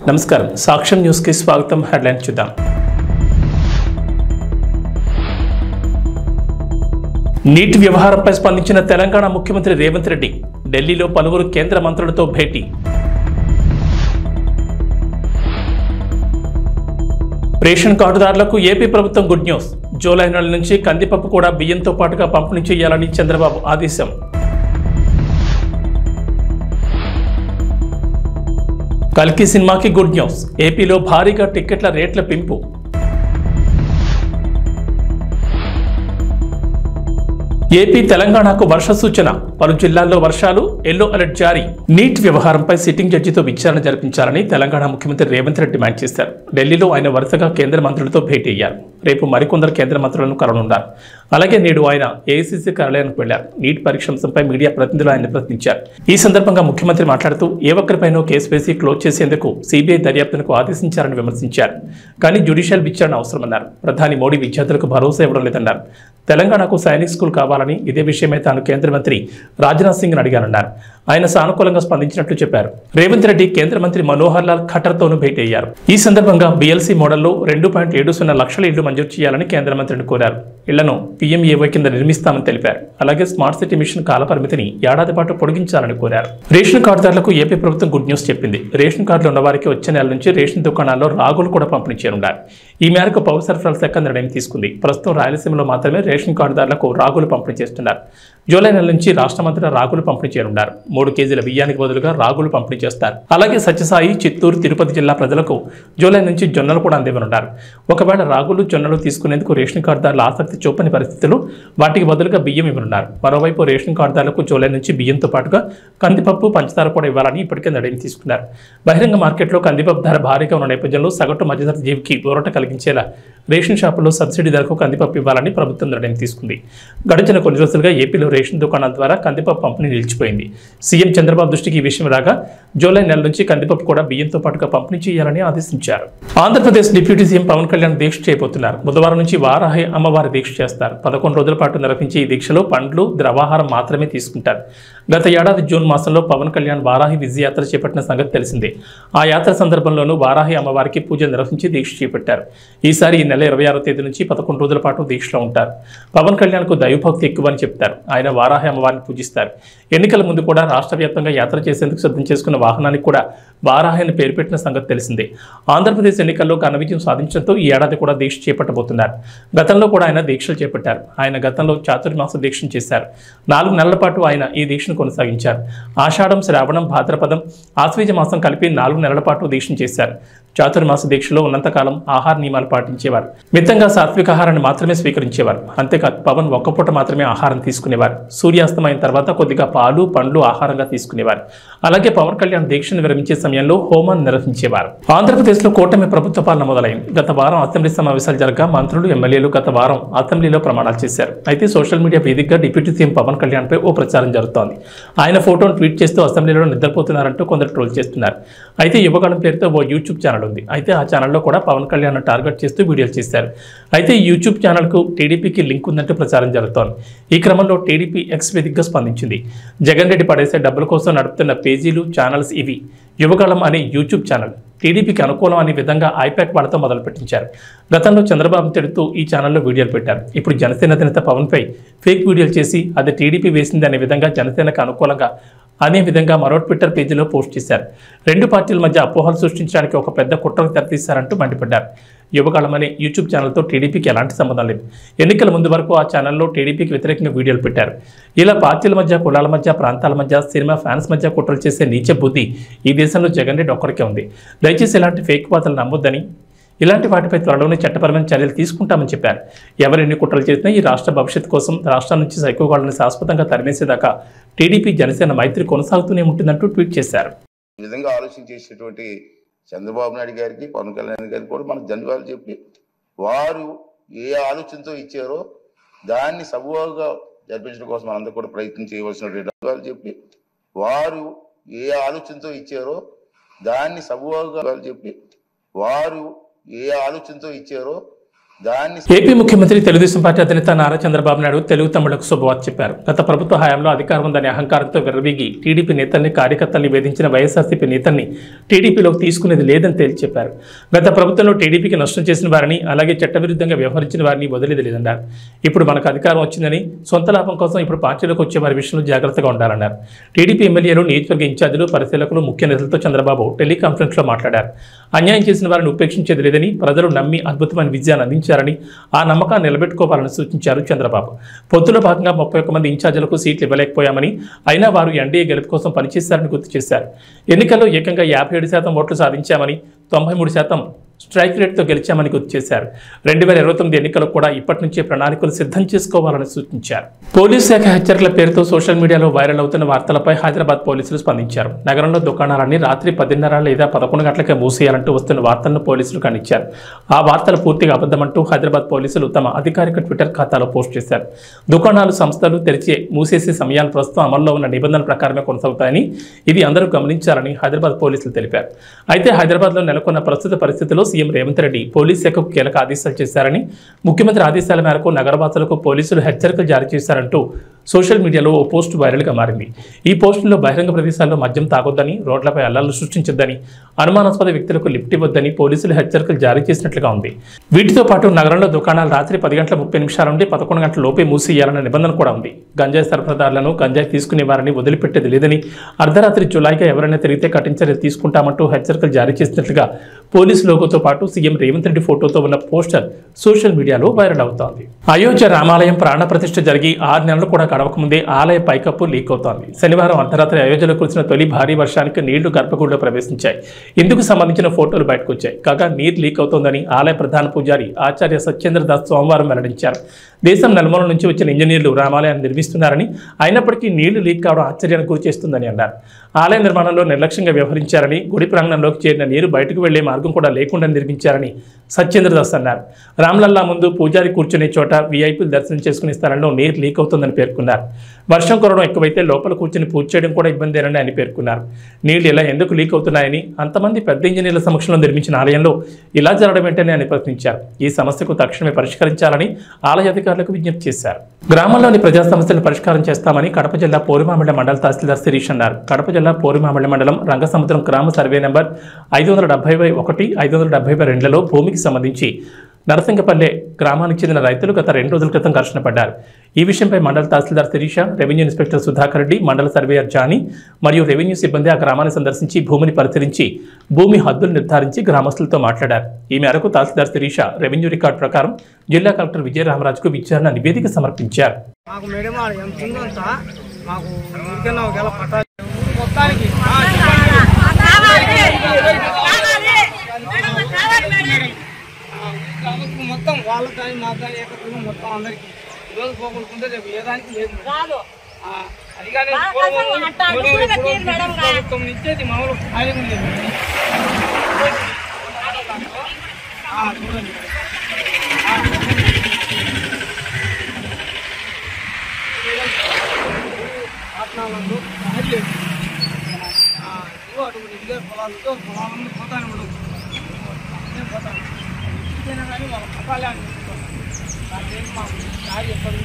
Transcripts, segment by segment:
నమస్కారం సాక్ష్యం న్యూస్ కి స్వాగతం. హెడ్లైన్ చూద్దాం. నీట్ వ్యవహారంపై స్పందించిన తెలంగాణ ముఖ్యమంత్రి రేవంత్ రెడ్డి ఢిల్లీలో పలువురు కేంద్ర మంత్రులతో భేటీ. రేషన్ కార్డుదారులకు ఏపీ ప్రభుత్వం గుడ్ న్యూస్. జూలై నెల నుంచి కందిపప్పు కూడా బియ్యంతో పాటుగా పంపిణీ చేయాలని చంద్రబాబు ఆదేశం. కల్కి సినిమాకి గుడ్ న్యూస్. ఏపీలో భారీగా టిక్కెట్ల రేట్ల పెంపు. ఏపీ తెలంగాణకు వర్ష సూచన. పలు జిల్లాల్లో వర్షాలు, ఎల్లో అలర్ట్ జారీ. నీట్ వ్యవహారంపై సిట్టింగ్ జడ్జితో విచారణ జరిపించాలని తెలంగాణ ముఖ్యమంత్రి రేవంత్ రెడ్డి డిమాండ్ చేశారు. ఢిల్లీలో ఆయన వరుసగా కేంద్ర మంత్రులతో భేటీ అయ్యారు. రేపు మరికొందరు కేంద్ర మంత్రులను కలవనున్నారు. అలాగే నేడు ఆయన ఏఐసీసీ కార్యాలయానికి వెళ్లారు. నీట్ పరీక్ష అంశంపై మీడియా ప్రతినిధులు ఆయన ప్రశ్నించారు. ఈ సందర్భంగా ముఖ్యమంత్రి మాట్లాడుతూ ఏ ఒక్కరిపైనో కేసు వేసి క్లోజ్ చేసేందుకు సిబిఐ దర్యాప్తునకు ఆదేశించారని విమర్శించారు. కానీ జ్యుడిషియల్ విచారణ అవసరమన్నారు. ప్రధాని మోడీ విద్యార్థులకు భరోసా ఇవ్వడం లేదన్నారు. తెలంగాణకు సైనిక్ స్కూల్ కావాలని, ఇదే విషయమై తాను కేంద్ర మంత్రి రాజ్నాథ్ సింగ్ అడిగానన్నారు. ఆయన సానుకూలంగా స్పందించినట్లు చెప్పారు. రేవంత్ రెడ్డి కేంద్ర మంత్రి మనోహర్ లాల్ ఖట్టర్తోనూ భేటీ అయ్యారు. ఈ సందర్భంగా బిఎల్సీ మోడల్లో 2.70 లక్షల ఇళ్లు మంజూరు చేయాలని కేంద్ర మంత్రిని కోరారు. ఇళ్లను పీఎంఏవై కింద నిర్మిస్తామని తెలిపారు. అలాగే స్మార్ట్ సిటీ మిషన్ కాలపరిమితిని ఏడాది పాటు పొడిగించాలని కోరారు. రేషన్ కార్డుదారులకు ఏపీ ప్రభుత్వం గుడ్ న్యూస్ చెప్పింది. రేషన్ కార్డులు ఉన్నవారికి వచ్చే నెల నుంచి రేషన్ దుకాణాల్లో రాగులు కూడా పంపిణీ చేయనున్నారు. ఈ మేరకు పౌర సరఫరాల శాఖ నిర్ణయం తీసుకుంది. ప్రస్తుతం రాయలసీమలో మాత్రమే రేషన్ కార్డుదారులకు రాగులు పంపిణీ చేస్తున్నారు. జూలై నెల నుంచి రాష్ట్రమంతటా రాగులు పంపిణీ చేయనున్నారు. 3 కేజీల బియ్యానికి బదులుగా రాగులు పంపిణీ చేస్తారు. అలాగే సత్యసాయి, చిత్తూరు, తిరుపతి జిల్లా ప్రజలకు జూలై నుంచి జొన్నలు కూడా అందివ్వనున్నారు. ఒకవేళ రాగులు, జొన్నలు తీసుకునేందుకు రేషన్ కార్డుదారులు ఆసక్తి చూపని పరిస్థితులు వాటికి బదులుగా బియ్యం ఇవ్వనున్నారు. మరోవైపు రేషన్ కార్డుదారులకు జూలై నుంచి బియ్యంతో పాటుగా కందిపప్పు, పంచదార కూడా ఇవ్వాలని ఇప్పటికే నిర్ణయం తీసుకున్నారు. బహిరంగ మార్కెట్లో కందిపప్పు ధర భారీగా ఉన్న నేపథ్యంలో సగటు మధ్యతరగతి జీవికి ఊరట కలిగించేలా రేషన్ షాపుల్లో సబ్సిడీ ధరకు కందిపప్పు ఇవ్వాలని ప్రభుత్వం నిర్ణయం తీసుకుంది. గడిచిన కొన్ని రోజులుగా ఏపీలో రేషన్ దుకాణాల ద్వారా కందిపప్పు పంపిణీ నిలిచిపోయింది. సీఎం చంద్రబాబు దృష్టికి ఈ విషయం రాగా జూలై నెల నుంచి కందిపప్పు కూడా బియ్యంతో పాటుగా పంపిణీ చేయాలని ఆదేశించారు. ఆంధ్రప్రదేశ్ డిప్యూటీ సీఎం పవన్ కళ్యాణ్ దీక్ష చేయబోతున్నారు. బుధవారం నుంచి వారాహి అమ్మవారి దీక్ష చేస్తారు. 11 రోజుల పాటు నిర్వహించే ఈ దీక్షలో పండ్లు, ద్రవాహారం మాత్రమే తీసుకుంటారు. గత ఏడాది జూన్ మాసంలో పవన్ కళ్యాణ్ వారాహి విజయయాత్ర చేపట్టిన సంగతి తెలిసిందే. ఆ యాత్ర సందర్భంలోనూ వారాహి అమ్మవారికి పూజలు నిర్వహించి దీక్ష చేపట్టారు. ఈసారి ఈ నెల 26వ తేదీ నుంచి 11 రోజుల పాటు దీక్షలో ఉంటారు. పవన్ కళ్యాణ్కు దైవభక్తి ఎక్కువని చెప్తారు. ఆయన వారాహి అమ్మవారిని పూజిస్తారు. ఎన్నికల ముందు కూడా రాష్ట్ర వ్యాప్తంగా యాత్ర చేసేందుకు సిద్ధం చేసుకున్న వాహనానికి కూడా వారాహి అని పేరు పెట్టిన సంగతి తెలిసిందే. ఆంధ్రప్రదేశ్ ఎన్నికల్లో ఘన విజయం సాధించడంతో ఈ ఏడాది కూడా దీక్ష చేపట్టబోతున్నారు. గతంలో కూడా ఆయన దీక్షలు చేపట్టారు. ఆయన గతంలో చాతుర్మాస దీక్షను చేశారు. 4 నెలల పాటు ఆయన ఈ దీక్షను కొనసాగించారు. ఆషాఢం, శ్రావణం, భాద్రపదం, ఆశ్వీజ మాసం కలిపి 4 నెలల పాటు దీక్షను చేశారు. చాతుర్మాస దీక్షలో ఉన్నంతకాలం ఆహార నియమాలు పాటించేవారు. మితంగా సాత్విక ఆహారాన్ని మాత్రమే స్వీకరించేవారు. అంతేకాదు పవన్ ఒక్కపూట మాత్రమే ఆహారం తీసుకునేవారు. సూర్యాస్తమైన తర్వాత కొద్దిగా పాలు, పండ్లు ఆహారంగా తీసుకునేవారు. అలాగే పవన్ కళ్యాణ్ దీక్షను విరమించే సమయంలో హోమాన్ని నిర్వహించేవారు. ఆంధ్రప్రదేశ్లో కూటమి ప్రభుత్వ పాలన మొదలైంది. గత వారం అసెంబ్లీ సమావేశాలు జరగగా మంత్రులు, ఎమ్మెల్యేలు గత వారం అసెంబ్లీలో ప్రమాణాలు చేశారు. అయితే సోషల్ మీడియా వేదికగా డిప్యూటీ సీఎం పవన్ కళ్యాణ్ పై ఓ ప్రచారం జరుగుతోంది. ఆయన ఫోటోను ట్వీట్ చేస్తూ అసెంబ్లీలో నిద్రపోతున్నారంటూ కొందరు ట్రోల్ చేస్తున్నారు. అయితే యువగళం పేరుతో ఓ యూట్యూబ్ ఛానల్ ఉంది. అయితే ఆ ఛానల్లో కూడా పవన్ కళ్యాణ్ టార్గెట్ చేస్తూ వీడియోలు చేశారు. అయితే ఈ యూట్యూబ్ ఛానల్కు టీడీపీకి లింక్ ఉందంటూ ప్రచారం జరుగుతోంది. ఈ క్రమంలో టీడీపీ ఎక్స్ వేదికగా స్పందించింది. జగన్ రెడ్డి పడేసే డబ్బుల కోసం నడుపుతున్న పేజీలు, ఛానల్స్ ఇవి. యువగళం అనే యూట్యూబ్ ఛానల్ టీడీపీకి అనుకూలం అనే విధంగా ఐపాక్ వాళ్ళతో మొదలుపెట్టించారు. గతంలో చంద్రబాబు తిడుతూ ఈ ఛానల్లో వీడియోలు పెట్టారు. ఇప్పుడు జనసేన అధినేత పవన్పై ఫేక్ వీడియోలు చేసి అది టీడీపీ వేసింది అనే విధంగా జనసేనకు అనుకూలంగా అనే విధంగా మరో ట్విట్టర్ పేజీలో పోస్ట్ చేశారు. 2 పార్టీల మధ్య అపోహలు సృష్టించడానికి ఒక పెద్ద కుట్రకు తెరతీశారంటూ మండిపడ్డారు. యువకాలం అనే యూట్యూబ్ ఛానల్తో టీడీపీకి ఎలాంటి సంబంధం లేదు. ఎన్నికల ముందు వరకు ఆ ఛానల్లో టీడీపీకి వ్యతిరేకంగా వీడియోలు పెట్టారు. ఇలా పార్టీల మధ్య, కులాల మధ్య, ప్రాంతాల మధ్య, సినిమా ఫ్యాన్స్ మధ్య కుట్రలు చేసే నీచ బుద్ధి ఈ దేశంలో జగన్ రెడ్డి ఒక్కరికే ఉంది. దయచేసి ఇలాంటి ఫేక్ వార్తలు నమ్మొద్దని, ఇలాంటి వాటిపై త్వరలోనే చట్టపరమైన చర్యలు తీసుకుంటామని చెప్పారు. ఎవరెన్ని కుట్రలు చేసినా ఈ రాష్ట్ర భవిష్యత్తు కోసం రాష్ట్రం నుంచి సైకోగాళ్లను శాశ్వతంగా తరిమేసేదాకా టీడీపీ, జనసేన మైత్రి కొనసాగుతూనే ఉంటుందంటూ ట్వీట్ చేశారు. ఈ విధంగా ఆలోచన చేసేటువంటి చంద్రబాబు నాయుడు గారికి, పవన్ కళ్యాణ్ గారికి కూడా మనకు ధన్యవాదాలు చెప్పి, వారు ఏ ఆలోచనతో ఇచ్చారో దాన్ని సబూగా జరిపించడం కోసం మనందరూ కూడా ప్రయత్నం చేయవలసినటువంటి ధన్యవాదాలు చెప్పి, వారు ఏ ఆలోచనతో ఇచ్చారో దాన్ని సబూగా చెప్పి, వారు ఏ ఆలోచనతో ఇచ్చారో దాన్ని ఏపీ ముఖ్యమంత్రి తెలుగుదేశం పార్టీ అధినేత నారా చంద్రబాబు నాయుడు తెలుగు తమిళకు శుభవార్త చెప్పారు. గత ప్రభుత్వ హయాంలో అధికారం ఉందనే అహంకారంతో విర్రవీగి టీడీపీ నేతల్ని కార్యకర్తల్ని వేధించిన వైఎస్ఆర్సీపీ నేతల్ని టీడీపీలోకి తీసుకునేది లేదని తేల్చి చెప్పారు. గత ప్రభుత్వంలో టీడీపీకి నష్టం చేసిన వారిని అలాగే చట్టవిరుద్ధంగా వ్యవహరించిన వారిని వదిలేది లేదన్నారు. ఇప్పుడు మనకు అధికారం వచ్చిందని సొంత లాభం కోసం ఇప్పుడు పార్టీలోకి వచ్చే వారి విషయంలో జాగ్రత్తగా ఉండాలన్నారు. టీడీపీ ఎమ్మెల్యేలు, నియోజకవర్గ ఇన్ఛార్జీలు, పరిశీలకులు, ముఖ్య నేతలతో చంద్రబాబు టెలికాన్ఫరెన్స్ లో మాట్లాడారు. అన్యాయం చేసిన వారిని ఉపేక్షించేది లేదని, ప్రజలు నమ్మి అద్భుతమైన విజయాన్ని అందించారని, ఆ నమ్మకాన్ని నిలబెట్టుకోవాలని సూచించారు చంద్రబాబు. పొత్తులో భాగంగా 31 మంది ఇన్ఛార్జీలకు సీట్లు ఇవ్వలేకపోయామని, అయినా వారు ఎన్డీఏ గెలుపు కోసం పనిచేశారని గుర్తు చేశారు. ఎన్నికల్లో ఏకంగా 57% ఓట్లు సాధించామని, 93% స్ట్రైక్ రేట్తో గెలిచామని గుర్తు చేశారు. 2029 ఎన్నికలకు కూడా ఇప్పటి నుంచే ప్రణాళికలు సిద్ధం చేసుకోవాలని సూచించారు. పోలీసు శాఖ హెచ్చరికల పేరుతో సోషల్ మీడియాలో వైరల్ అవుతున్న వార్తలపై హైదరాబాద్ పోలీసులు స్పందించారు. నగరంలో దుకాణాలన్నీ రాత్రి 10:30 లేదా 11 గంటలకే మూసేయాలంటూ వస్తున్న వార్తలను పోలీసులు ఖండించారు. ఆ వార్తలు పూర్తిగా అబద్ధమంటూ హైదరాబాద్ పోలీసులు తమ అధికారిక ట్విట్టర్ ఖాతాలో పోస్ట్ చేశారు. దుకాణాలు, సంస్థలు మూసేసే సమయాలు ప్రస్తుతం అమల్లో ఉన్న నిబంధనల ప్రకారమే కొనసాగుతాయని, ఇది అందరూ గమనించాలని హైదరాబాద్ పోలీసులు తెలిపారు. అయితే హైదరాబాద్లో నెలకొన్న ప్రస్తుత పరిస్థితుల్లో సీఎం రేవంత్ రెడ్డి పోలీస్ శాఖకు కీలక ఆదేశాలు చేశారని, ముఖ్యమంత్రి ఆదేశాల మేరకు నగరవాసులకు పోలీసులు హెచ్చరికలు జారీ చేశారంటూ సోషల్ మీడియాలో ఓ పోస్టు వైరల్గా మారింది. ఈ పోస్టులో బహిరంగ ప్రదేశాల్లో మద్యం తాగొద్దని, రోడ్లపై అల్లర్లు సృష్టించొద్దని, అనుమానాస్పద వ్యక్తులకు లిఫ్ట్ ఇవ్వొద్దని పోలీసులు హెచ్చరికలు జారీ చేసినట్లుగా ఉంది. వీటితో పాటు నగరంలో దుకాణాలు రాత్రి 10:30 నుండి 11 గంటల లోపే మూసేయాలన్న నిబంధన కూడా ఉంది. గంజాయి సరఫరాదారులను, గంజాయి తీసుకునే వారిని వదిలిపెట్టేది లేదని, అర్ధరాత్రి జులైగా ఎవరైనా తిరిగితే కఠిన చర్యలు తీసుకుంటామంటూ హెచ్చరికలు జారీ చేసినట్లుగా పోలీసు లోగోతో పాటు సీఎం రేవంత్ రెడ్డి ఫోటోతో ఉన్న పోస్టర్ సోషల్ మీడియాలో వైరల్ అవుతోంది. అయోధ్య రామాలయం ప్రాణ ప్రతిష్ఠ జరిగి 6 నెలలు కూడా గడవకముందే ఆలయ పైకప్పు లీక్ అవుతోంది. శనివారం అర్ధరాత్రి అయోధ్యలో కురిసిన తొలి భారీ వర్షానికి నీళ్లు గర్భగుడిలో ప్రవేశించాయి. ఇందుకు సంబంధించిన ఫోటోలు బయటకు వచ్చాయి. కాగా నీరు లీక్ అవుతోందని ఆలయ ప్రధాన పూజారి ఆచార్య సత్యేంద్ర దాస్ సోమవారం వెల్లడించారు. దేశం నలుమూల నుంచి వచ్చిన ఇంజనీర్లు రామాలయాన్ని నిర్మిస్తున్నారని, అయినప్పటికీ నీళ్లు లీక్ కావడం ఆశ్చర్యానికి గురిచేస్తుందని అన్నారు. ఆలయ నిర్మాణంలో నిర్లక్ష్యంగా వ్యవహరించారని, గుడి ప్రాంగణంలోకి చేరిన నీరు బయటకు వెళ్లే మార్గం కూడా లేకుండా నిర్మించారని సత్యేంద్రదాస్ అన్నారు. రామ్లల్లా ముందు పూజారి కూర్చునే చోట వీఐపీలు దర్శనం చేసుకునే స్థలంలో నీరు లీక్ అవుతుందని పేర్కొన్నారు. వర్షం కురవడం ఎక్కువైతే లోపల కూర్చుని పూజ చేయడం కూడా ఇబ్బందేనని ఆయన పేర్కొన్నారు. నీళ్లు ఇలా ఎందుకు లీక్ అవుతున్నాయని, అంతమంది పెద్ద ఇంజనీర్ల సమక్షంలో నిర్మించిన ఆలయంలో ఇలా జరగడం ఏంటని ఆయన ప్రశ్నించారు. ఈ సమస్యకు తక్షణమే పరిష్కరించాలని ఆలయ అధికారులకు విజ్ఞప్తి చేశారు. గ్రామంలోని ప్రజా సమస్యలను పరిష్కారం చేస్తామని కడప జిల్లా పోరుమామిళ్ల మండల తహసీల్దార్ శిరీష్ అన్నారు. కడప జిల్లా పోరుమామిళ్ల మండలం రంగసముద్రం గ్రామ సర్వే నెంబర్ 570/1, 570/2లలో భూమికి సంబంధించి నరసింగపల్లె గ్రామానికి చెందిన రైతులు గత 2 రోజుల క్రితం ఘర్షణ పడ్డారు. ఈ విషయంపై మండల తహసీల్దార్ శిరీష, రెవెన్యూ ఇన్స్పెక్టర్ సుధాకర్ రెడ్డి, మండల సర్వేయర్ జానీ మరియు రెవెన్యూ సిబ్బంది ఆ గ్రామాన్ని సందర్శించి భూమిని పరిశీలించి భూమి హద్దులు నిర్ధారించి గ్రామస్తులతో మాట్లాడారు. ఈ మేరకు తహసీల్దార్ శిరీష రెవెన్యూ రికార్డు ప్రకారం జిల్లా కలెక్టర్ విజయరామరాజుకు విచారణ నివేదిక సమర్పించారు. మొత్తం వాళ్ళ కానీ మా కానీ ఏకత్వం మొత్తం అందరికి ఈరోజు పోగొట్టుకుంటే రేపు ఏ దానికి లేదు. అది కానీ ప్రభుత్వం ఇచ్చేది మామూలు ఖాళీ ఉంది. చూడండి ఆత్నాలందు లేదు అటువంటి ఇదే పొలాలతో పొలాలను పోతాను ఉండదు. నేను పోతాను కానీ వాళ్ళ పట్టాలే అని నాకేం మాకు దారి చెప్పదు.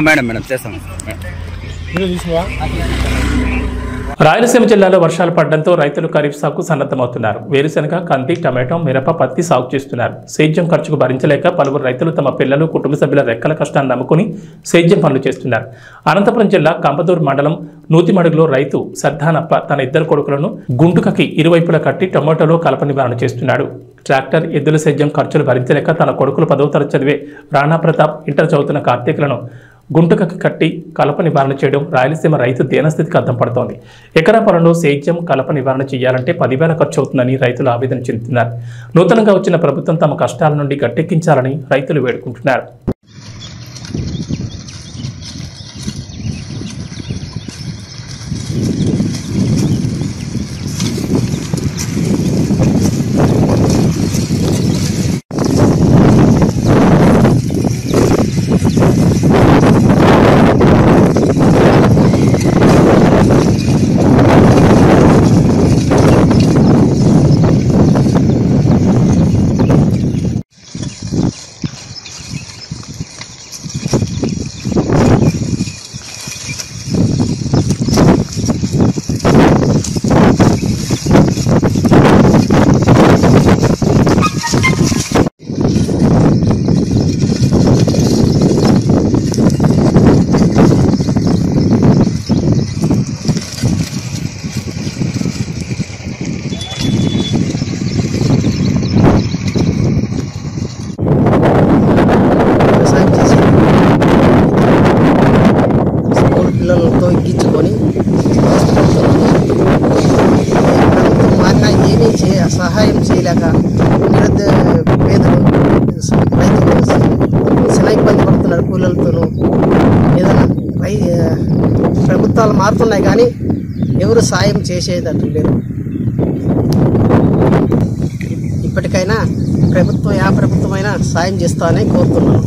మేడం చేస్తాం. రాయలసీమ జిల్లాలో వర్షాలు పడడంతో రైతులు ఖరీఫ్ సాగుకు సన్నద్ధమవుతున్నారు. వేరుశెనగ, కంది, టమాటో, మిరప, పత్తి సాగు చేస్తున్నారు. సేద్యం ఖర్చుకు భరించలేక పలువురు రైతులు తమ పిల్లలు, కుటుంబ సభ్యుల రెక్కల కష్టాన్ని నమ్ముకుని సేద్యం పనులు చేస్తున్నారు. అనంతపురం జిల్లా కంపదూరు మండలం నూతిమడుగులో రైతు సర్దానప్ప తన 2 కొడుకులను గుంటుకకి ఇరువైపులా కట్టి టొమాటోలో కలప నివారణ చేస్తున్నాడు. ట్రాక్టర్, ఎద్దుల సేద్యం ఖర్చులు భరించలేక తన కొడుకులు 10వ తరగతి చదివే రాణా ప్రతాప్, ఇంటర్ చదువుతున్న కార్తీకులను గుంటకకి కట్టి కలప నివారణ చేయడం రాయలసీమ రైతు దీనస్థితికి అద్దం పడుతోంది. ఎకరా పొలంలో సేద్యం, కలప నివారణ చేయాలంటే 10,000 ఖర్చు అవుతుందని రైతులు ఆవేదన చెందుతున్నారు. నూతనంగా వచ్చిన ప్రభుత్వం తమ కష్టాల నుండి గట్టెక్కించాలని రైతులు వేడుకుంటున్నారు. సహాయం చేయలేక పేదలు రైతులు చాలా ఇబ్బంది పడుతున్నారు. కూలీలతోనూ ఏదైనా ప్రభుత్వాలు మారుతున్నాయి కానీ ఎవరు సాయం చేసేటట్టు లేదు. ఇప్పటికైనా ప్రభుత్వమైనా సాయం చేస్తామని కోరుతున్నాను.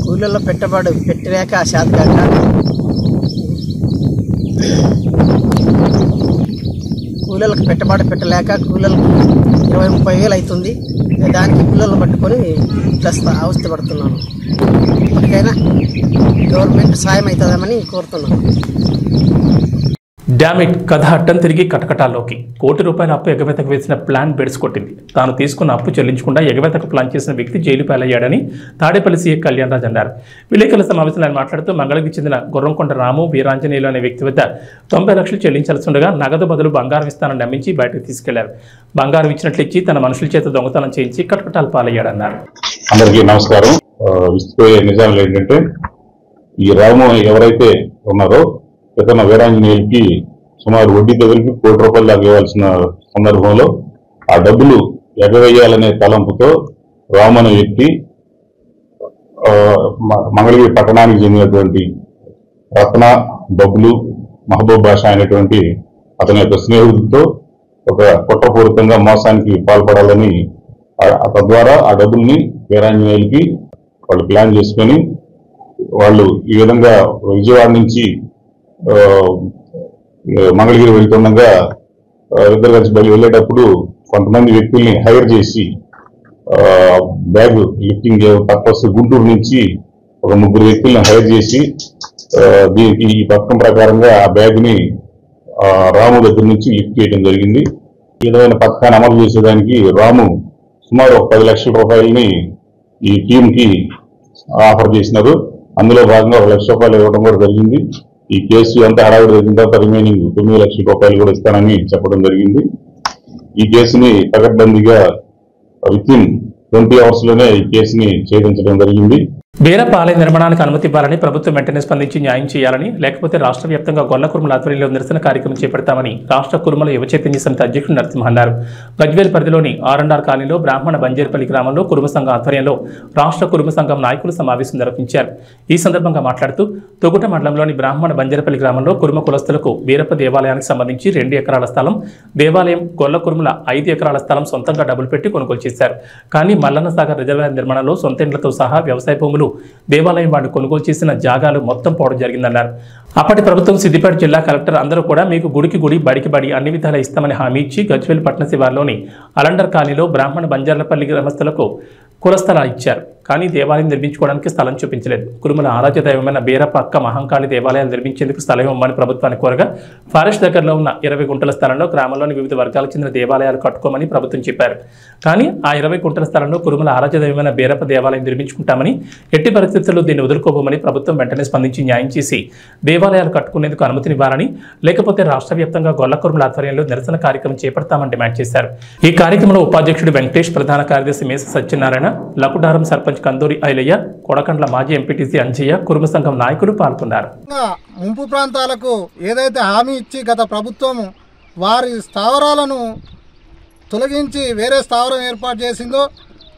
కూలీల్లో పెట్టుబడి పెట్టలేక శాతకాక కూలీలకు పెట్టుబడి పెట్టలేక కూలీలకు 20-30 వేలు అవుతుంది. దానికి కూలీలను పట్టుకొని అవస్థ పడుతున్నాను. ఇప్పటికైనా గవర్నమెంట్ సాయం అవుతుందామని కోరుతున్నాను. డామిట్ కథ అట్టం తిరిగి కటకటాల్లోకి. ₹1 కోటి అప్పు ఎగవేతకు వేసిన ప్లాన్ బెడ్స్ కొట్టింది. తాను తీసుకున్న అప్పు చెల్లించకుండా ఎగవేతకు ప్లాన్ చేసిన వ్యక్తి జైలు పాలయ్యాడని తాడేపల్లి సీఏ కళ్యాణ్ రాజ్ అన్నారు. విలేకరుల సమావేశంలో ఆయన మాట్లాడుతూ మంగళగిరికి చెందిన గుర్రంకొండ రాము వీరాంజనేయులు అనే వ్యక్తి వద్ద 90 లక్షలు చెల్లించాల్సి ఉండగా నగదు బదులు బంగారం ఇస్తానని నమ్మించి బయటకు తీసుకెళ్లారు. బంగారం ఇచ్చినట్లు ఇచ్చి తన మనుషుల చేత దొంగతనం చేయించి కటకటాలు పాలయ్యాడన్నారు. అందరికీ నమస్కారం. విసిపోయే నిజాలు ఏంటంటే ఈ రాము ఎవరైతే ఉన్నారో ఇతను వీరాంజనేయులకి సుమారు వడ్డీ దగ్గరికి ₹1 కోటి దాకా ఇవ్వాల్సిన సందర్భంలో ఆ డబ్బులు ఎగవేయాలనే తలంపుతో రాము అనే వ్యక్తి మంగళగిరి పట్టణానికి చెందినటువంటి రత్న బబ్బులు మహబూబ్ బాషా అనేటువంటి అతని యొక్క స్నేహితులతో ఒక కుట్రపూరితంగా మోసానికి పాల్పడాలని తద్వారా ఆ డబ్బుల్ని వీరాంజనేయులకి వాళ్ళు ప్లాన్ చేసుకొని వాళ్ళు ఈ విధంగా విజయవాడ నుంచి మంగళగిరి వెళ్తుండగా ఇద్దరు కలిసి వెళ్ళేటప్పుడు కొంతమంది వ్యక్తుల్ని హైర్ చేసి బ్యాగ్ లిఫ్టింగ్ పర్పస్ గుంటూరు నుంచి ఒక 3 వ్యక్తుల్ని హైర్ చేసి దీనికి ఈ పథకం ప్రకారంగా ఆ బ్యాగ్ ని రాము దగ్గర నుంచి లిఫ్ట్ చేయడం జరిగింది. ఈ విధమైన పథకాన్ని అమలు చేసేదానికి రాము సుమారు ₹10 లక్షల ఈ టీమ్ కి ఆఫర్ చేసినారు. అందులో భాగంగా ₹1 లక్ష ఇవ్వడం కూడా జరిగింది. ఈ కేసు అంతా హడావిడి జరిగిన తర్వాత రిమైనింగ్ ₹9 లక్షల కూడా ఇస్తానని చెప్పడం జరిగింది. ఈ కేసుని పకడ్బందీగా వితిన్ 20 అవర్స్ లోనే ఈ కేసుని ఛేదించడం జరిగింది. బేరప్ప ఆలయ నిర్మాణానికి అనుమతి ఇవ్వాలని ప్రభుత్వం వెంటనే స్పందించి న్యాయం చేయాలని, లేకపోతే రాష్ట్ర వ్యాప్తంగా గొల్ల కురుమల ఆధ్వర్యంలో నిరసన కార్యక్రమం చేపడతామని రాష్ట్ర కురుమల యువ చైతన్య సమితి అధ్యక్షుడు నరసింహ అన్నారు. గజ్వేల్ పరిధిలోని ఆర్&ఆర్ కాలనీలో బ్రాహ్మణ బంజేర్పల్లి గ్రామంలో కురుమ సంఘం ఆధ్వర్యంలో రాష్ట్ర కురుమ సంఘం నాయకులు సమావేశం నిర్వహించారు. ఈ సందర్భంగా మాట్లాడుతూ తొగుట మండలంలోని బ్రాహ్మణ బంజేర్పల్లి గ్రామంలో కురుమ కులస్తులకు బీరప్ప దేవాలయానికి సంబంధించి 2 ఎకరాల స్థలం, దేవాలయం గొల్ల కురుమల 5 ఎకరాల స్థలం సొంతంగా డబ్బులు పెట్టి కొనుగోలు చేశారు. కానీ మల్లన్న సాగర్ రిజర్వాయర్ నిర్మాణంలో సొంత ఇండ్లతో సహా వ్యవసాయ భూములు దేవాలయం వాడు కొనుగోలు చేసిన జాగాలు మొత్తం పోవడం జరిగిందన్నారు. అప్పటి ప్రభుత్వం సిద్దిపేట జిల్లా కలెక్టర్ అందరూ కూడా మీకు గుడికి గుడి బడికి బడి అన్ని విధాలా ఇస్తామని హామీ ఇచ్చి గజ్వేల్ పట్టణ శివార్లోని అలండర్ కాలనీలో బ్రాహ్మణ బంజార్లపల్లి గ్రామస్తులకు కుల స్థలాలు ఇచ్చారు. కానీ దేవాలయం నిర్మించుకోవడానికి స్థలం చూపించలేదు. కురుమల ఆరాధ్య దైవమైన బీరప్ప అక్క మహంకాళి దేవాలయాలు నిర్మించేందుకు స్థలం ఇవ్వమని ప్రభుత్వాన్ని కోరగా ఫారెస్ట్ దగ్గరలో ఉన్న 20 గుంటల స్థలంలో గ్రామంలోని వివిధ వర్గాలకు చెందిన దేవాలయాలు కట్టుకోమని ప్రభుత్వం చెప్పారు. కానీ ఆ 20 గుంటల స్థలంలో కురుమల ఆరాధ్య దైవమైన బీరప్ప దేవాలయం నిర్మించుకుంటామని, ఎట్టి పరిస్థితుల్లో దీన్ని వదులుకోబోమని ప్రభుత్వం వెంటనే స్పందించి న్యాయం చేసి దేవాలయాలు కట్టుకునేందుకు అనుమతినివ్వాలని, లేకపోతే రాష్ట్ర వ్యాప్తంగా గొల్ల కురుమల ఆధ్వర్యంలో నిరసన కార్యక్రమం చేపడతామని డిమాండ్ చేశారు. ఈ కార్యక్రమంలో ఉపాధ్యక్షుడు వెంకటేష్, ప్రధాన కార్యదర్శి మేస సత్యనారాయణ, లకుడారం సర్పంచ్ కందూరి ఐలయ్య, కొడకండ్ల మాజీ ఎంపీటీసీ అంజయ్య, కురుమ సంఘం నాయకులు పాల్గొన్నారు. ముంపు ప్రాంతాలకు ఏదైతే హామీ ఇచ్చి గత ప్రభుత్వం వారి స్థావరాలను తొలగించి వేరే స్థావరం ఏర్పాటు చేసిందో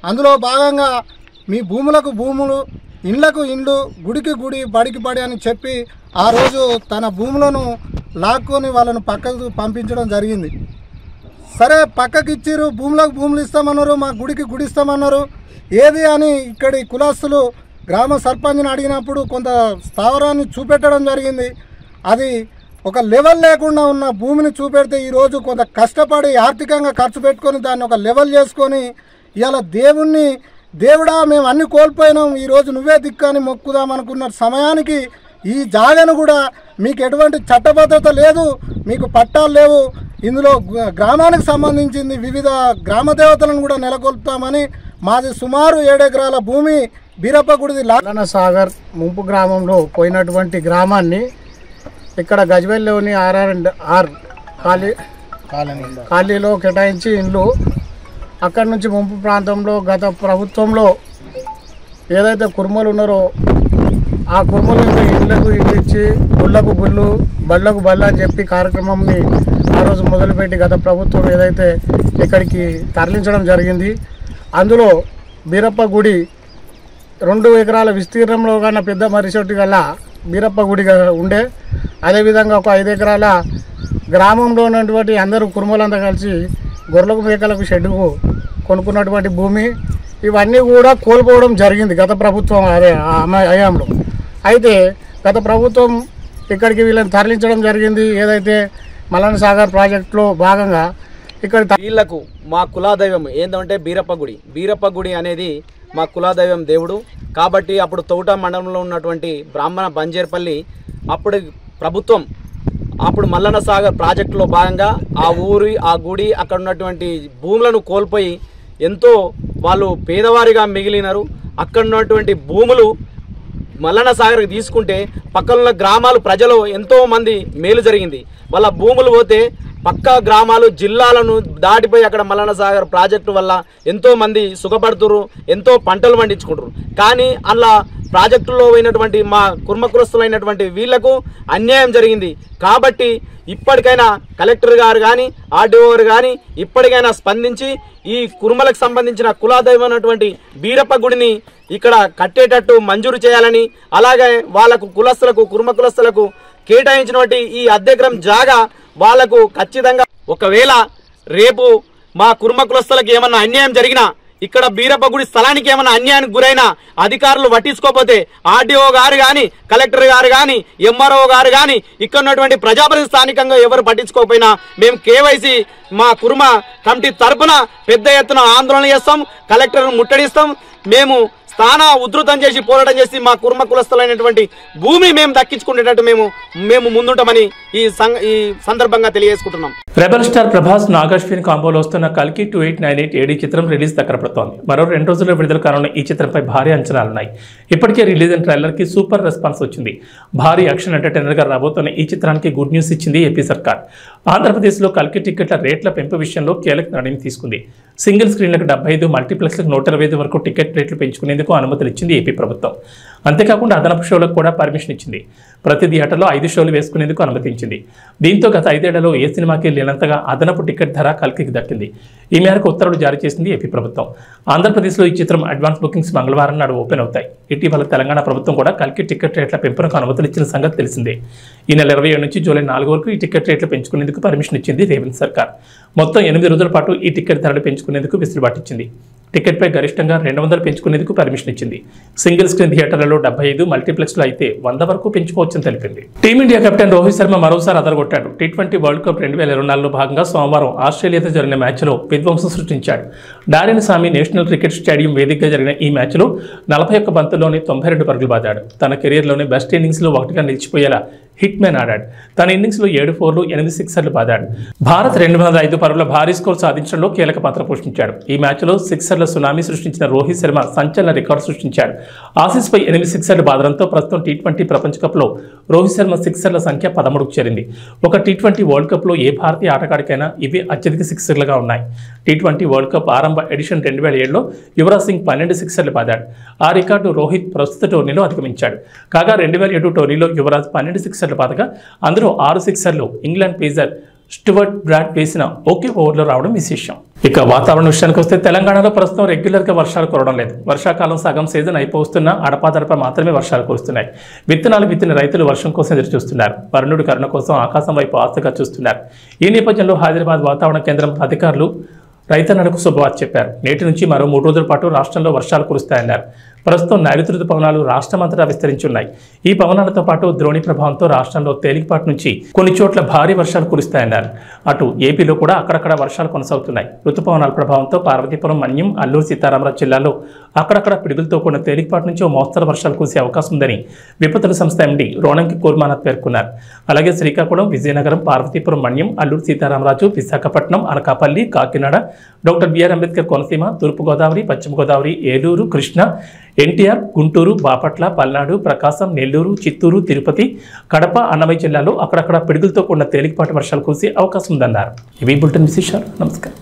అందులో భాగంగా మీ భూములకు భూములు, ఇండ్లకు ఇండ్లు, గుడికి గుడి బడికి బడి అని చెప్పి ఆ రోజు తన భూములను లాక్కొని వాళ్ళను పక్కకు పంపించడం జరిగింది. సరే పక్కకి ఇచ్చిరు, భూములకు భూములు ఇస్తామన్నారు, మా గుడికి గుడి ఇస్తామన్నారు. ఏది అని ఇక్కడి కులస్తులు గ్రామ సర్పంచ్ని అడిగినప్పుడు కొంత స్థావరాన్ని చూపెట్టడం జరిగింది. అది ఒక లెవెల్ లేకుండా ఉన్న భూమిని చూపెడితే ఈరోజు కొంత కష్టపడి ఆర్థికంగా ఖర్చు పెట్టుకొని దాన్ని ఒక లెవెల్ చేసుకొని ఇవాళ దేవుడా మేము అన్ని కోల్పోయినాం, ఈరోజు నువ్వే దిక్కని మొక్కుదాం అనుకున్న సమయానికి ఈ జాగను కూడా మీకు ఎటువంటి చట్టబద్ధత లేదు, మీకు పట్టాలు లేవు, ఇందులో గ్రామానికి సంబంధించింది వివిధ గ్రామ దేవతలను కూడా నెలకొల్పుతామని మాది సుమారు 7 ఎకరాల భూమి బీరప్ప గుడిది మల్లన్న సాగర్ ముంపు గ్రామంలో పోయినటువంటి గ్రామాన్ని ఇక్కడ గజ్వేల్లోని ఆర్&ఆర్ కాలనీలో కేటాయించి ఇండ్లు అక్కడి నుంచి ముంపు ప్రాంతంలో గత ప్రభుత్వంలో ఏదైతే కుర్మలు ఉన్నారో ఆ కుర్మలు ఇళ్లకు ఇల్లు ఇచ్చి గుళ్ళకు గుళ్ళు బళ్ళకు బళ్ళ అని చెప్పి కార్యక్రమంని ఆ రోజు మొదలుపెట్టి గత ప్రభుత్వం ఏదైతే ఇక్కడికి తరలించడం జరిగింది. అందులో బీరప్ప గుడి 2 ఎకరాల విస్తీర్ణంలో కన్నా పెద్ద మర్రిచెట్టు గల బీరప్ప గుడిగా ఉండే, అదేవిధంగా ఒక 5 ఎకరాల గ్రామంలో ఉన్నటువంటి అందరూ కుటుంబాలంతా కలిసి గొర్రెలకు మేకలకు షెడ్డుకు కొనుక్కున్నటువంటి భూమి ఇవన్నీ కూడా కోల్పోవడం జరిగింది గత ప్రభుత్వం హయాంలో. అయితే గత ప్రభుత్వం ఇక్కడికి వీళ్ళని తరలించడం జరిగింది. ఏదైతే మల్లన్న సాగర్ ప్రాజెక్టులో భాగంగా ఇక్కడ వీళ్లకు మా కులాదైవం ఏంటంటే బీరప్ప గుడి అనేది మా కులాదైవం దేవుడు కాబట్టి అప్పుడు తౌట మండలంలో ఉన్నటువంటి బ్రాహ్మణ బంజేర్పల్లి అప్పుడు ప్రభుత్వం అప్పుడు మల్లన్న సాగర్ ప్రాజెక్టులో భాగంగా ఆ గుడి అక్కడ ఉన్నటువంటి భూములను కోల్పోయి ఎంతో వాళ్ళు పేదవారిగా మిగిలినారు. అక్కడ ఉన్నటువంటి భూములు మల్లన్న సాగర్కి తీసుకుంటే పక్కనున్న గ్రామాలు ప్రజలు ఎంతో మంది మేలు జరిగింది. వాళ్ళ భూములు పోతే పక్క గ్రామాలు జిల్లాలను దాటిపోయి అక్కడ మల్లన్న సాగర్ ప్రాజెక్టు వల్ల ఎంతో మంది సుఖపడుతురు, ఎంతో పంటలు పండించుకుంటారు. కానీ అలా ప్రాజెక్టులో పోయినటువంటి మా కుర్మకులస్తులైనటువంటి వీళ్లకు అన్యాయం జరిగింది. కాబట్టి ఇప్పటికైనా కలెక్టర్ గారు కానీ ఆర్డీఓ గారు కానీ ఇప్పటికైనా స్పందించి ఈ కుర్మలకు సంబంధించిన కులాదైవమైనటువంటి బీరప్ప గుడిని ఇక్కడ కట్టేటట్టు మంజూరు చేయాలని, అలాగే వాళ్ళకు కుర్మ కులస్తులకు కేటాయించినటువంటి ఈ అద్దెగ్రం జాగా వాళ్లకు ఖచ్చితంగా ఒకవేళ రేపు మా కుర్మ కులస్తులకు ఏమన్నా అన్యాయం జరిగినా ఇక్కడ బీరప్ప గుడి స్థలానికి ఏమైనా అన్యాయానికి గురైనా అధికారులు పట్టించుకోకపోతే ఆర్డీఓ గారు కానీ కలెక్టర్ గారు కానీ ఎంఆర్ఓ గారు కానీ ఇక్కడ ఉన్నటువంటి ప్రజాప్రతినిధి స్థానికంగా ఎవరు పట్టించుకోకపోయినా మేము కేవైసీ మా కుర్మ కమిటీ తరపున పెద్ద ఎత్తున ఆందోళన చేస్తాం, కలెక్టర్ను ముట్టడిస్తాం. మేము స్థాన ఉధృతం చేసి పోరాటం చేసి మా కుర్మ కులస్తులైనటువంటి భూమి మేము దక్కించుకునేటట్టు మేము ముందుంటామని ఈ సందర్భంగా తెలియజేసుకుంటున్నాం. రెబల్ స్టార్ ప్రభాస్ నాగాశ్విన్ కాంబోలో వస్తున్న కల్కి 2898 ఏడీ చిత్రం రిలీజ్ దగ్గర పడుతోంది. మరో 2 రోజుల్లో విడుదల కానున్న ఈ చిత్రంపై భారీ అంచనాలున్నాయి. ఇప్పటికే రిలీజ్ అయిన ట్రైలర్ కి సూపర్ రెస్పాన్స్ వచ్చింది. భారీ యాక్షన్ ఎంటర్టైనర్ గా రాబోతున్న ఈ చిత్రానికి గుడ్ న్యూస్ ఇచ్చింది ఏపీ సర్కార్. ఆంధ్రప్రదేశ్లో కల్కి టికెట్ల రేట్ల పెంపు విషయంలో కీలక నిర్ణయం తీసుకుంది. సింగిల్ స్క్రీన్లకు 75, మల్టీప్లెక్స్లకు 125 వరకు టికెట్ రేట్లు పెంచుకునేందుకు అనుమతులు ఇచ్చింది ఏపీ ప్రభుత్వం. అంతేకాకుండా అదనపు షోలకు కూడా పర్మిషన్ ఇచ్చింది. ప్రతి థియేటర్లో 5 షోలు వేసుకునేందుకు అనుమతించింది. దీంతో గత 5 ఏళ్లలో ఏ సినిమాకి లేనంతగా అదనపు టికెట్ ధర కల్కికి దక్కింది. ఈ మేరకు ఉత్తర్వులు జారీ చేసింది ఏపీ ప్రభుత్వం. ఆంధ్రప్రదేశ్లో ఈ చిత్రం అడ్వాన్స్ బుకింగ్స్ మంగళవారం నాడు ఓపెన్ అవుతాయి. ఇటీవల తెలంగాణ ప్రభుత్వం కూడా కల్కి టికెట్ రేట్ల పెంపునకు అనుమతులు ఇచ్చిన సంగతి తెలిసిందే. ఈ నెల 27 నుంచి జూలై 4 వరకు ఈ టికెట్ రేట్లు పెంచుకునేందుకు పర్మిషన్ ఇచ్చింది రేవంత్ సర్కార్. మొత్తం 8 రోజుల పాటు ఈ టికెట్ ధరలు పెంచుకునేందుకు వెసులుబాటు ఇచ్చింది. టికెట్పై గరిష్టంగా 200 పెంచుకునేందుకు పర్మిషన్ ఇచ్చింది. సింగిల్ స్క్రీన్ థియేటర్లలో 75, మల్టీప్లెక్స్లో అయితే 100 వరకు పెంచుకోవచ్చని తెలిపింది. టీమిండియా కెప్టెన్ రోహిత్ శర్మ మరోసారి అదరగొట్టాడు. T20 వరల్డ్ కప్ 2024లో భాగంగా సోమవారం ఆస్ట్రేలియాతో జరిగిన మ్యాచ్లో విధ్వంసం సృష్టించాడు. డారెన్ సామి నేషనల్ క్రికెట్ స్టేడియం వేదికగా జరిగిన ఈ మ్యాచ్లో 41 బంతుల్లోనే 92 పరుగులు బాదాడు. తన కెరీర్లోనే బెస్ట్ ఇన్నింగ్స్లో ఒకటిగా నిలిచిపోయేలా హిట్ మ్యాన్ ఆడాడు. తన ఇన్నింగ్స్లో 7 4లు 8 సిక్సర్లు బాదాడు. భారత్ 205 పరుగుల భారీ స్కోర్ సాధించడంలో కీలక పాత్ర పోషించాడు. ఈ మ్యాచ్లో సిక్సర్ల సునామీ సృష్టించిన రోహిత్ శర్మ సంచలన రికార్డు సృష్టించాడు. ఆసీస్పై 8 సిక్సర్లు బాదడంతో ప్రస్తుతం T20 ప్రపంచ కప్లో రోహిత్ శర్మ సిక్సర్ల సంఖ్య 13కు చేరింది. ఒక T20 వరల్డ్ కప్లో ఏ భారతీయ ఆటగాడికైనా ఇవి అత్యధిక సిక్సర్లుగా ఉన్నాయి. T20 వరల్డ్ కప్ ఆరంభ ఎడిషన్ 2007లో యువరాజ్ సింగ్ 12 సిక్సర్లు బాదాడు. ఆ రికార్డు రోహిత్ ప్రస్తుత టోర్నీలో అధిగమించాడు. కాగా 2007 టోర్నీలో యువరాజ్ 12 సిక్సర్లు బాదగా అందులో 6 సిక్సర్లు ఇంగ్లాండ్ పేసర్ స్టువర్ట్ బ్రాడ్ వేసిన ఒకే ఓవర్లో రావడం విశేషం. ఇక వాతావరణ విషయానికి వస్తే తెలంగాణలో ప్రస్తుతం రెగ్యులర్గా వర్షాలు కురవడం లేదు. వర్షాకాలం సగం సీజన్ అయిపోతున్నా అడపాదడప మాత్రమే వర్షాలు కురుస్తున్నాయి. విత్తనాలు విత్తిన రైతులు వర్షం కోసం ఎదురు చూస్తున్నారు. వరుణుడి కరుణ కోసం ఆకాశం వైపు ఆశగా చూస్తున్నారు. ఈ నేపథ్యంలో హైదరాబాద్ వాతావరణ కేంద్రం అధికారులు రైతన్నలకు శుభవార్త చెప్పారు. నేటి నుంచి మరో 3 రోజుల పాటు రాష్ట్రంలో వర్షాలు కురుస్తాయన్నారు. ప్రస్తుతం నైరుతి రుతుపవనాలు రాష్ట్రమంతటా విస్తరించున్నాయి. ఈ పవనాలతో పాటు ద్రోణి ప్రభావంతో రాష్ట్రంలో తేలికపాటి నుంచి కొన్ని చోట్ల భారీ వర్షాలు కురుస్తాయన్నారు. అటు ఏపీలో కూడా అక్కడక్కడ వర్షాలు కొనసాగుతున్నాయి. రుతుపవనాల ప్రభావంతో పార్వతీపురం, మన్యం, అల్లూరు సీతారామరాజు జిల్లాల్లో అక్కడక్కడ పిడుగులతో కూడిన తేలికపాటి నుంచి ఓ మోస్తరు వర్షాలు కురిసే అవకాశం ఉందని విపత్తుల సంస్థ ఎండీ రోణంకి కోర్మానాథ్ పేర్కొన్నారు. అలాగే శ్రీకాకుళం, విజయనగరం, పార్వతీపురం, మన్యం, అల్లూరు సీతారామరాజు, విశాఖపట్నం, అనకాపల్లి, కాకినాడ, డాక్టర్ బిఆర్ అంబేద్కర్ కోనసీమ, తూర్పుగోదావరి, పశ్చిమ గోదావరి, ఏలూరు, కృష్ణా, ఎన్టీఆర్, గుంటూరు, బాపట్ల, పల్నాడు, ప్రకాశం, నెల్లూరు, చిత్తూరు, తిరుపతి, కడప, అన్నమయ్య జిల్లాలో అక్కడక్కడ పిడుగులతో కూడిన తేలికపాటి వర్షాలు కురిసే అవకాశం ఉందన్నారు. ఇవి బులెటిన్ విశేషాలు. నమస్కారం.